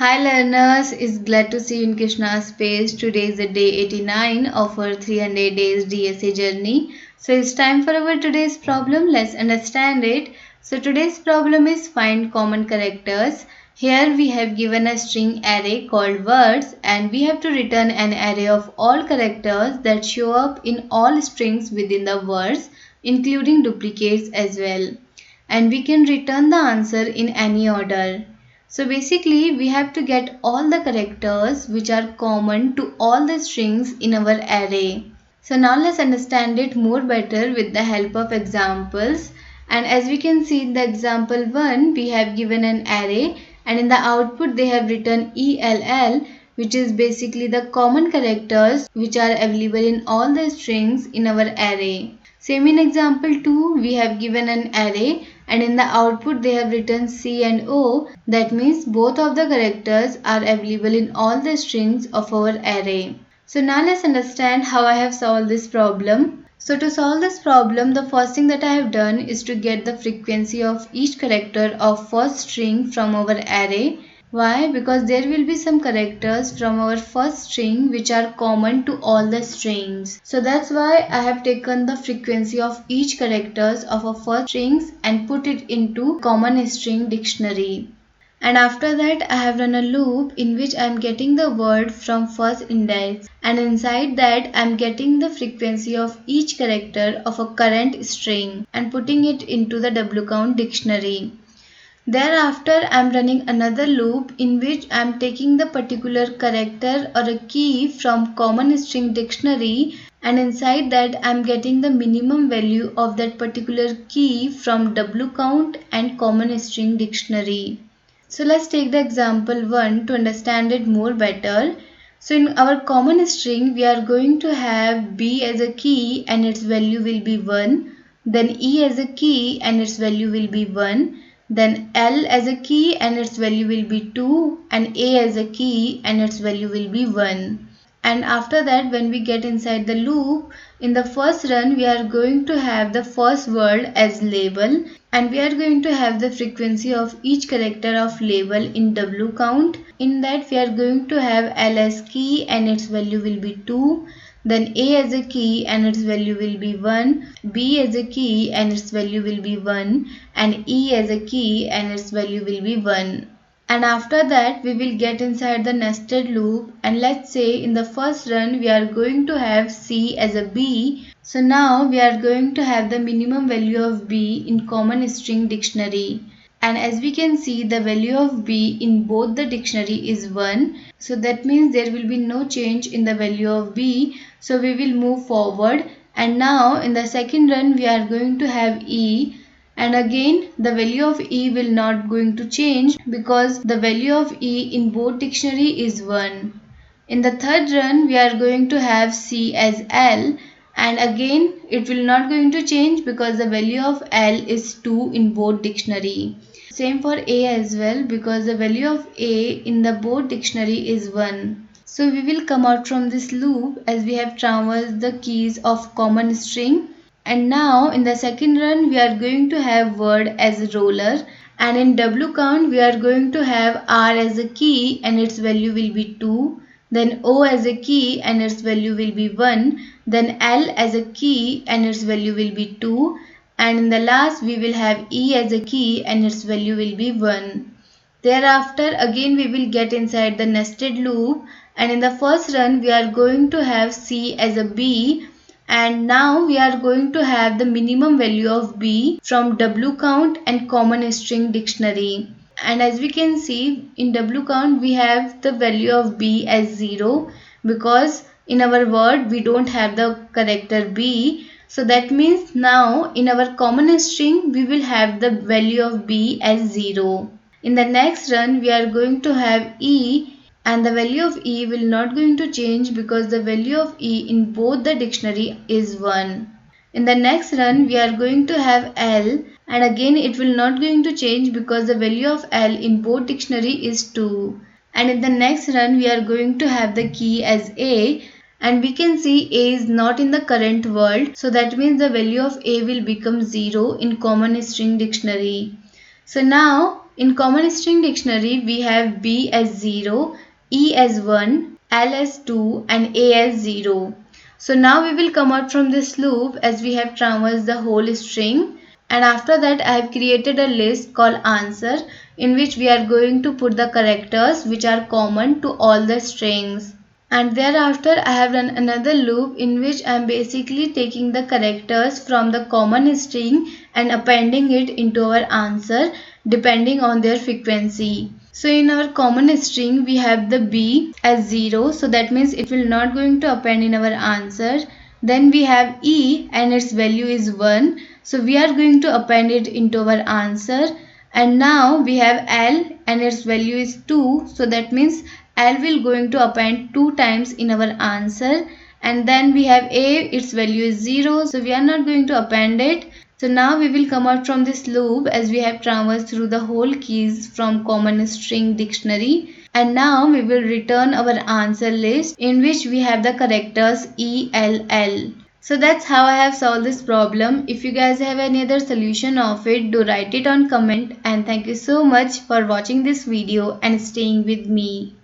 Hi learners, it's glad to see you in Krishna's space. Today is the day 89 of our 300 days DSA journey. So it's time for our today's problem. Let's understand it. So today's problem is find common characters. Here we have given a string array called words and we have to return an array of all characters that show up in all strings within the words, including duplicates as well. And we can return the answer in any order. So basically we have to get all the characters which are common to all the strings in our array. So now let's understand it more better with the help of examples. And as we can see in the example 1, we have given an array and in the output they have written ELL, which is basically the common characters which are available in all the strings in our array. Same in example 2, we have given an array and in the output they have written C and O. That means both of the characters are available in all the strings of our array. So now let's understand how I have solved this problem. So to solve this problem, the first thing that I have done is to get the frequency of each character of first string from our array. Why? Because there will be some characters from our first string which are common to all the strings. So that's why I have taken the frequency of each characters of our first strings and put it into common string dictionary. And after that I have run a loop in which I am getting the word from first index and inside that I am getting the frequency of each character of a current string and putting it into the wcount dictionary. Thereafter I am running another loop in which I am taking the particular character or a key from common string dictionary and inside that I am getting the minimum value of that particular key from wcount and common string dictionary. So let's take the example 1 to understand it more better. So in our common string we are going to have B as a key and its value will be 1, then E as a key and its value will be 1. Then L as a key and its value will be 2 and A as a key and its value will be 1. And after that when we get inside the loop, in the first run we are going to have the first word as label and we are going to have the frequency of each character of label in wcount. In that we are going to have L as key and its value will be 2. Then A as a key and its value will be 1, B as a key and its value will be 1 and E as a key and its value will be 1. And after that we will get inside the nested loop and let's say in the first run we are going to have C as a B. So now we are going to have the minimum value of B in common string dictionary. And as we can see the value of B in both the dictionary is 1. So that means there will be no change in the value of B. So we will move forward and now in the second run we are going to have E and again the value of E will not going to change because the value of E in both dictionary is 1. In the third run we are going to have C as L and again it will not going to change because the value of L is 2 in both dictionary. Same for A as well because the value of A in the both dictionary is 1. So we will come out from this loop as we have traversed the keys of common string. And now in the second run we are going to have word as roller and in wcount we are going to have R as a key and its value will be 2. Then O as a key and its value will be 1. Then L as a key and its value will be 2. And in the last we will have E as a key and its value will be 1. Thereafter again we will get inside the nested loop and in the first run we are going to have C as a B and now we are going to have the minimum value of B from wcount and common string dictionary. And as we can see in wcount we have the value of B as 0 because in our word we don't have the character B. So that means now in our common string we will have the value of B as 0. In the next run we are going to have E and the value of E will not going to change because the value of E in both the dictionary is 1. In the next run we are going to have L and again it will not going to change because the value of L in both dictionary is 2. And in the next run we are going to have the key as A and we can see A is not in the current world, so that means the value of A will become 0 in common string dictionary. So now In common string dictionary, we have B as 0, E as 1, L as 2 and A as 0. So now we will come out from this loop as we have traversed the whole string, and after that I have created a list called answer in which we are going to put the characters which are common to all the strings. And thereafter I have run another loop in which I am basically taking the characters from the common string and appending it into our answer depending on their frequency. So in our common string we have the B as 0, so that means it will not going to append in our answer. Then we have E and its value is 1, so we are going to append it into our answer. And now we have L and its value is 2, so that means L will going to append 2 times in our answer. And then we have A, its value is 0, so we are not going to append it. So now we will come out from this loop as we have traversed through the whole keys from common string dictionary. And now we will return our answer list in which we have the characters E, L, L. So that's how I have solved this problem. If you guys have any other solution of it, do write it on comment. And thank you so much for watching this video and staying with me.